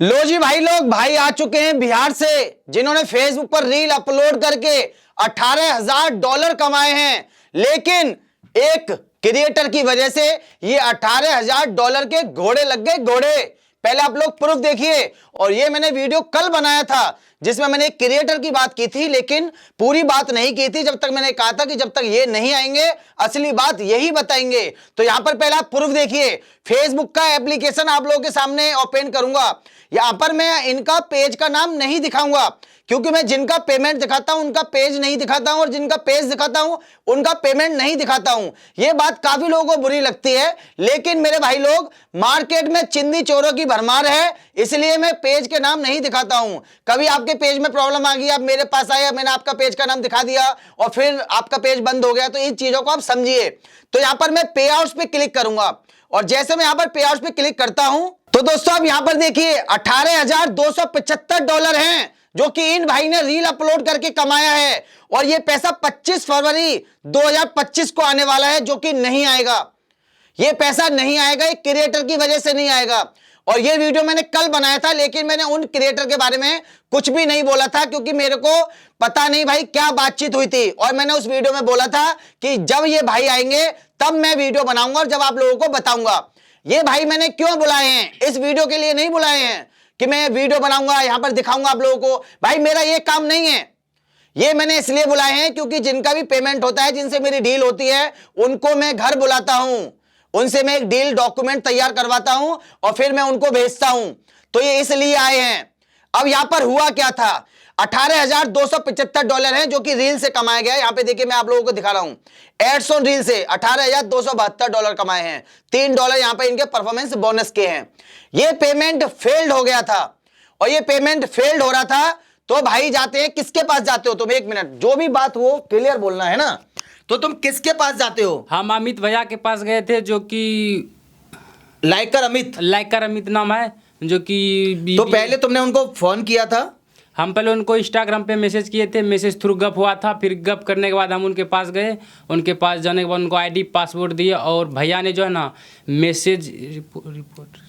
लो जी भाई लोग, भाई आ चुके हैं बिहार से, जिन्होंने फेसबुक पर रील अपलोड करके $18,000 कमाए हैं। लेकिन एक क्रिएटर की वजह से ये $18,000 के घोड़े लग गए, घोड़े। पहले आप लोग प्रूफ देखिए। और ये मैंने वीडियो कल बनाया था जिसमें मैंने एक क्रिएटर की बात की थी, लेकिन पूरी बात नहीं की थी। जब तक मैंने कहा था कि जब तक ये नहीं आएंगे असली बात यही बताएंगे। तो यहां पर पहला प्रूफ देखिए। फेसबुक का एप्लीकेशन आप लोगों के सामने ओपन करूंगा। यहां पर मैं इनका पेज का नाम नहीं दिखाऊंगा, क्योंकि मैं जिनका पेमेंट दिखाता हूं उनका पेज नहीं दिखाता हूं, और जिनका पेज दिखाता हूं उनका पेमेंट नहीं दिखाता हूं। यह बात काफी लोगों को बुरी लगती है, लेकिन मेरे भाई लोग, मार्केट में चिंदी चोरों की भरमार है, इसलिए मैं पेज के नाम नहीं दिखाता हूं। कभी आपके पेज में प्रॉब्लम आ गई, आप मेरे पास आए, मैंने आपका पेज का नाम दिखा दिया और फिर आपका पेज बंद हो गया, तो इन चीजों को आप समझिए। तो यहां पर मैं पे आउट्स पे क्लिक करूंगा, और जैसे मैं यहां पर पे आउट्स पे क्लिक करता हूं तो दोस्तों आप यहां पर देखिए $18,275 हैं जो कि इन भाई ने रील अपलोड करके कमाया है। और यह पैसा 25 फरवरी 2025 को आने वाला है, जो कि नहीं आएगा। यह पैसा नहीं आएगा, एक क्रिएटर की वजह से नहीं आएगा। और यह वीडियो मैंने कल बनाया था, लेकिन मैंने उन क्रिएटर के बारे में कुछ भी नहीं बोला था, क्योंकि मेरे को पता नहीं भाई क्या बातचीत हुई थी। और मैंने उस वीडियो में बोला था कि जब ये भाई आएंगे तब मैं वीडियो बनाऊंगा और जब आप लोगों को बताऊंगा। ये भाई मैंने क्यों बुलाए हैं, इस वीडियो के लिए नहीं बुलाए हैं कि मैं वीडियो बनाऊंगा, यहां पर दिखाऊंगा आप लोगों को। भाई मेरा ये काम नहीं है। ये मैंने इसलिए बुलाए हैं क्योंकि जिनका भी पेमेंट होता है, जिनसे मेरी डील होती है, उनको मैं घर बुलाता हूं, उनसे मैं एक डील डॉक्यूमेंट तैयार करवाता हूं और फिर मैं उनको भेजता हूं। तो ये इसलिए आए हैं। अब यहां पर हुआ क्या था, $18,275 है जो कि रील से कमाया गया है। यहां पे देखिए, मैं आप लोगों को दिखा रहा हूं, एड्स ऑन रील से $18,272 कमाए हैं। $3 यहां पे इनके परफॉर्मेंस बोनस के हैं। ये पेमेंट फेल्ड हो गया था, और ये पेमेंट फेल्ड हो रहा था। तो भाई जाते हैं, किसके पास जाते हो तुम? एक मिनट, जो भी बात हो क्लियर बोलना है ना। तो तुम किसके पास जाते हो? हम अमित भैया के पास गए थे, जो कि लाइकर अमित नाम है, जो कि तो पहले तुमने उनको फोन किया था? हम पहले उनको इंस्टाग्राम पे मैसेज किए थे, मैसेज थ्रू गप हुआ था। फिर गप करने के बाद हम उनके पास गए, उनके पास जाने के बाद उनको आईडी पासवर्ड दिए, और भैया ने जो है ना मैसेज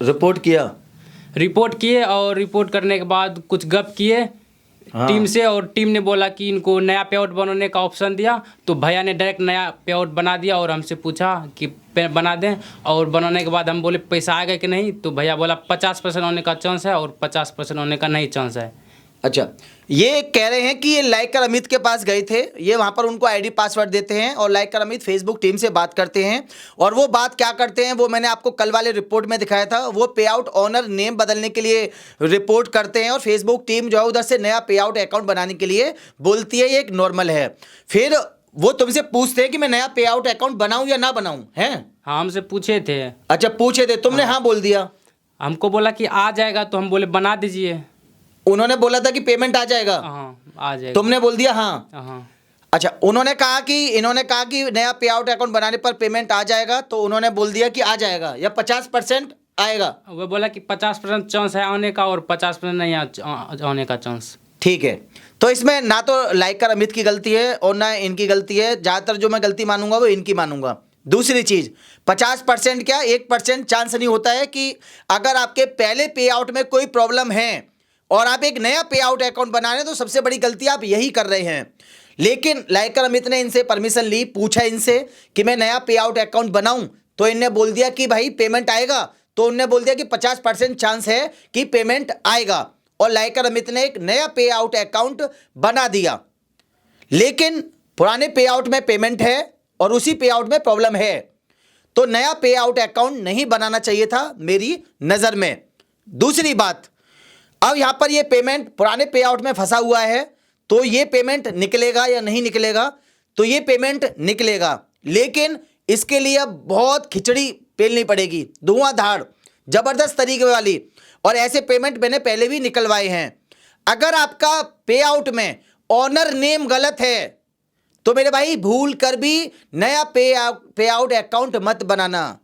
रिपोर्ट किए, और रिपोर्ट करने के बाद कुछ गप किए टीम से, और टीम ने बोला कि इनको नया पेआउट बनाने का ऑप्शन दिया। तो भैया ने डायरेक्ट नया पेआउट बना दिया, और हमसे पूछा कि बना दें, और बनाने के बाद हम बोले पैसा आएगा कि नहीं। तो भैया बोला 50% होने का चांस है और 50% होने का नहीं चांस है। अच्छा, ये कह रहे हैं कि ये लाइकर अमित के पास गए थे, ये वहां पर उनको आईडी पासवर्ड देते हैं, और लाइकर अमित फेसबुक टीम से बात करते हैं। और वो बात क्या करते हैं वो मैंने आपको कल वाले रिपोर्ट में दिखाया था। वो पे आउट ऑनर नेम बदलने के लिए रिपोर्ट करते हैं, और फेसबुक टीम जो है उधर से नया पे आउट अकाउंट बनाने के लिए बोलती है, ये एक नॉर्मल है। फिर वो तुमसे पूछते हैं कि मैं नया पे आउट अकाउंट बनाऊं या ना बनाऊं, हैं? हाँ, हमसे पूछे थे। अच्छा, पूछे थे, तुमने हाँ बोल दिया? हमको बोला कि आ जाएगा, तो हम बोले बना दीजिए। उन्होंने बोला था कि पेमेंट आ जाएगा? हाँ, आ जाएगा। तुमने बोल दिया हाँ? हाँ। अच्छा, इन्होंने कहा कि नया पे आउट अकाउंट बनाने पर पेमेंट आ जाएगा, तो उन्होंने बोल दिया कि आ जाएगा, या 50% आएगा? वो बोला कि 50% चांस है आने का, और 50% नहीं आने का चांस। ठीक है, तो इसमें ना तो लाइकर अमित की गलती है और ना इनकी गलती है। ज़्यादातर जो मैं गलती मानूंगा वो इनकी मानूंगा। दूसरी चीज़, 50% क्या 1% चांस नहीं होता है कि अगर आपके पहले पे आउट में कोई प्रॉब्लम है और आप एक नया पे आउट अकाउंट बना रहे हैं, तो सबसे बड़ी गलती आप यही कर रहे हैं। लेकिन लाइकर अमित ने इनसे परमिशन ली, पूछा इनसे कि मैं नया पे आउट अकाउंट बनाऊं, तो इनने बोल दिया कि भाई पेमेंट आएगा। तो उनने बोल दिया कि 50% चांस है कि पेमेंट आएगा, और लाइकर अमित ने एक नया पे आउट अकाउंट बना दिया। लेकिन पुराने पे आउट में पेमेंट है और उसी पे आउट में प्रॉब्लम है, तो नया पे आउट अकाउंट नहीं बनाना चाहिए था मेरी नज़र में। दूसरी बात, अब यहां पर ये पेमेंट पुराने पे आउट में फंसा हुआ है, तो ये पेमेंट निकलेगा या नहीं निकलेगा? तो ये पेमेंट निकलेगा, लेकिन इसके लिए अब बहुत खिचड़ी पेलनी पड़ेगी, धुआंधार जबरदस्त तरीके वाली। और ऐसे पेमेंट मैंने पहले भी निकलवाए हैं। अगर आपका पे आउट में ऑनर नेम गलत है, तो मेरे भाई भूल कर भी नया पे आउट अकाउंट मत बनाना।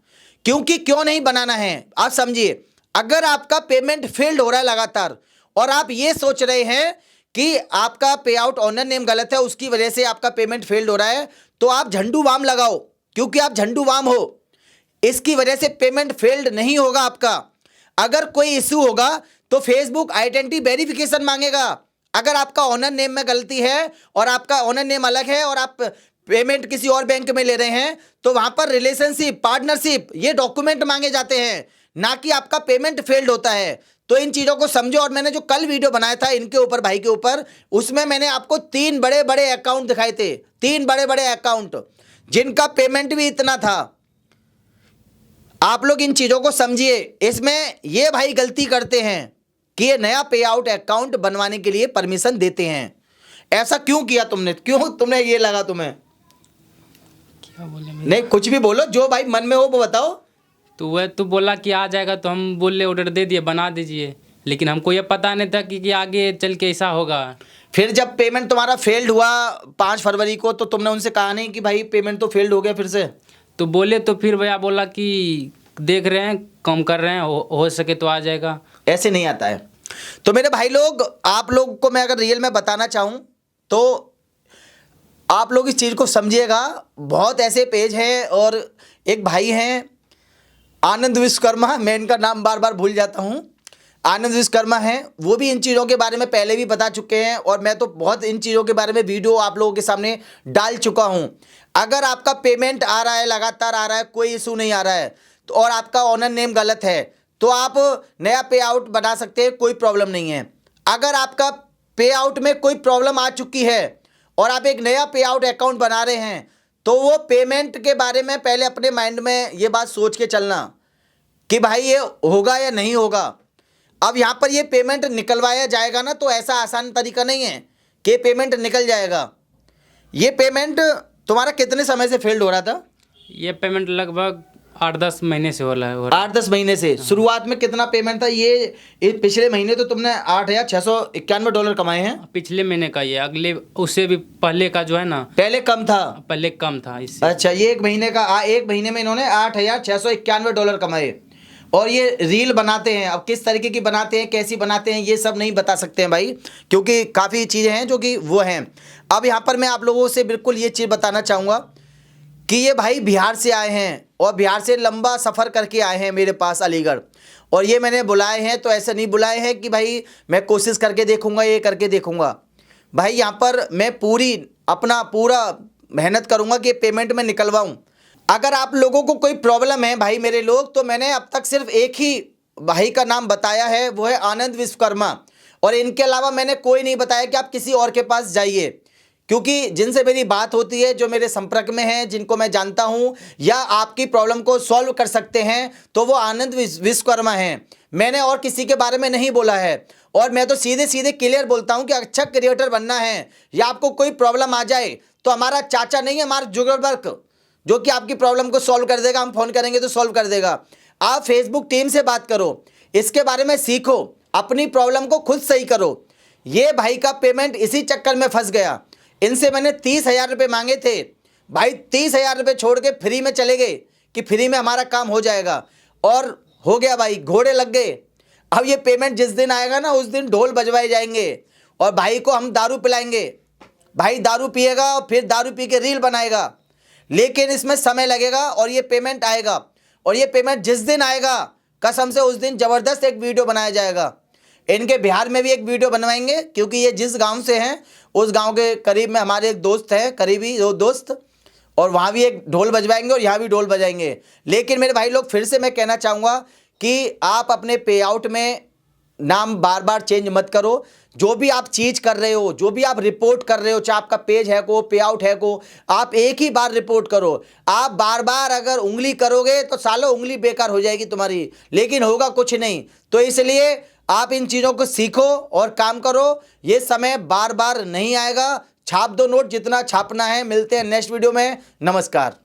क्योंकि क्यों नहीं बनाना है आप समझिए। अगर आपका पेमेंट फेल्ड हो रहा है लगातार, और आप ये सोच रहे हैं कि आपका पे आउट ऑनर नेम गलत है, उसकी वजह से आपका पेमेंट फेल्ड हो रहा है, तो आप झंडू वाम लगाओ, क्योंकि आप झंडू वाम हो। इसकी वजह से पेमेंट फेल्ड नहीं होगा आपका। अगर कोई इशू होगा तो फेसबुक आइडेंटिटी वेरिफिकेशन मांगेगा। अगर आपका ओनर नेम में गलती है और आपका ओनर नेम अलग है और आप पेमेंट किसी और बैंक में ले रहे हैं, तो वहां पर रिलेशनशिप, पार्टनरशिप, ये डॉक्यूमेंट मांगे जाते हैं, ना कि आपका पेमेंट फेल्ड होता है। तो इन चीज़ों को समझो। और मैंने जो कल वीडियो बनाया था इनके ऊपर, भाई के ऊपर, उसमें मैंने आपको 3 बड़े बड़े अकाउंट दिखाए थे, 3 बड़े बड़े अकाउंट जिनका पेमेंट भी इतना था। आप लोग इन चीज़ों को समझिए। इसमें ये भाई गलती करते हैं कि ये नया पे आउट अकाउंट बनवाने के लिए परमिशन देते हैं। ऐसा क्यों किया तुमने? क्यों तुमने ये लगा तुम्हें? क्या बोले नहीं, कुछ भी बोलो, जो भाई मन में हो वो बताओ। तो वह तो बोला कि आ जाएगा, तो हम बोले ऑर्डर दे दिए, बना दीजिए, लेकिन हमको ये पता नहीं था कि आगे चल के ऐसा होगा। फिर जब पेमेंट तुम्हारा फेल्ड हुआ 5 फरवरी को, तो तुमने उनसे कहा नहीं कि भाई पेमेंट तो फेल्ड हो गया फिर से? तो बोले, तो फिर भैया बोला कि देख रहे हैं, कम कर रहे हैं, हो सके तो आ जाएगा। ऐसे नहीं आता है। तो मेरे भाई लोग, आप लोग को मैं अगर रियल में बताना चाहूँ तो आप लोग इस चीज़ को समझिएगा। बहुत ऐसे पेज हैं, और एक भाई हैं आनंद विश्वकर्मा, मैं इनका नाम बार बार भूल जाता हूँ, आनंद विश्वकर्मा हैं, वो भी इन चीज़ों के बारे में पहले भी बता चुके हैं, और मैं तो बहुत इन चीज़ों के बारे में वीडियो आप लोगों के सामने डाल चुका हूँ। अगर आपका पेमेंट आ रहा है, लगातार आ रहा है, कोई इशू नहीं आ रहा है, तो और आपका ओनर नेम गलत है, तो आप नया पे आउट बना सकते हैं, कोई प्रॉब्लम नहीं है। अगर आपका पे आउट में कोई प्रॉब्लम आ चुकी है और आप एक नया पे आउट अकाउंट बना रहे हैं, तो वो पेमेंट के बारे में पहले अपने माइंड में ये बात सोच के चलना कि भाई ये होगा या नहीं होगा। अब यहाँ पर ये पेमेंट निकलवाया जाएगा ना, तो ऐसा आसान तरीका नहीं है कि पेमेंट निकल जाएगा। ये पेमेंट तुम्हारा कितने समय से फेल्ड हो रहा था? ये पेमेंट लगभग 8-10 महीने से हो रहा है। 8-10 महीने से। शुरुआत में कितना पेमेंट था? ये पिछले महीने तो तुमने $8,691 कमाए हैं। पिछले महीने का, ये अगले उससे भी पहले का जो है ना, पहले कम था। पहले कम था इससे। अच्छा, ये एक महीने का, एक महीने में इन्होंने $8,691 कमाए। और ये रील बनाते हैं। अब किस तरीके की बनाते हैं, कैसी बनाते हैं, ये सब नहीं बता सकते हैं भाई, क्योंकि काफ़ी चीज़ें हैं जो कि वो हैं। अब यहाँ पर मैं आप लोगों से बिल्कुल ये चीज़ बताना चाहूँगा कि ये भाई बिहार से आए हैं, और बिहार से लंबा सफ़र करके आए हैं मेरे पास अलीगढ़, और ये मैंने बुलाए हैं, तो ऐसे नहीं बुलाए हैं कि भाई मैं कोशिश करके देखूँगा, ये करके देखूँगा। भाई यहाँ पर मैं पूरा मेहनत करूँगा कि पेमेंट में निकलवाऊँ। अगर आप लोगों को कोई प्रॉब्लम है भाई मेरे लोग, तो मैंने अब तक सिर्फ एक ही भाई का नाम बताया है, वो है आनंद विश्वकर्मा, और इनके अलावा मैंने कोई नहीं बताया कि आप किसी और के पास जाइए, क्योंकि जिनसे मेरी बात होती है, जो मेरे संपर्क में हैं, जिनको मैं जानता हूं, या आपकी प्रॉब्लम को सॉल्व कर सकते हैं, तो वो आनंद विश्वकर्मा हैं। मैंने और किसी के बारे में नहीं बोला है। और मैं तो सीधे सीधे क्लियर बोलता हूं कि अच्छा क्रिएटर बनना है या आपको कोई प्रॉब्लम आ जाए, तो हमारा चाचा नहीं है, हमारा जुगलबर्ग, जो कि आपकी प्रॉब्लम को सॉल्व कर देगा। हम फ़ोन करेंगे तो सॉल्व कर देगा। आप फेसबुक टीम से बात करो, इसके बारे में सीखो, अपनी प्रॉब्लम को खुद सही करो। ये भाई का पेमेंट इसी चक्कर में फंस गया। इनसे मैंने 30,000 रुपये मांगे थे, भाई 30,000 रुपये छोड़ के फ्री में चले गए कि फ्री में हमारा काम हो जाएगा, और हो गया भाई, घोड़े लग गए। अब ये पेमेंट जिस दिन आएगा ना, उस दिन ढोल बजवाए जाएंगे, और भाई को हम दारू पिलाएंगे। भाई दारू पिएगा और फिर दारू पी के रील बनाएगा, लेकिन इसमें समय लगेगा, और ये पेमेंट आएगा। और ये पेमेंट जिस दिन आएगा, कसम से उस दिन ज़बरदस्त एक वीडियो बनाया जाएगा। इनके बिहार में भी एक वीडियो बनवाएंगे, क्योंकि ये जिस गांव से हैं, उस गांव के करीब में हमारे एक दोस्त हैं, करीबी दो दोस्त, और वहाँ भी एक ढोल बजवाएंगे और यहाँ भी ढोल बजाएंगे। लेकिन मेरे भाई लोग, फिर से मैं कहना चाहूँगा कि आप अपने पे आउट में नाम बार बार चेंज मत करो। जो भी आप चीज़ कर रहे हो, जो भी आप रिपोर्ट कर रहे हो, चाहे आपका पेज है को, पे आउट है को, आप एक ही बार रिपोर्ट करो। आप बार बार अगर उंगली करोगे तो सालों उंगली बेकार हो जाएगी तुम्हारी, लेकिन होगा कुछ नहीं। तो इसलिए आप इन चीज़ों को सीखो और काम करो। ये समय बार बार नहीं आएगा। छाप दो नोट जितना छापना है। मिलते हैं नेक्स्ट वीडियो में। नमस्कार।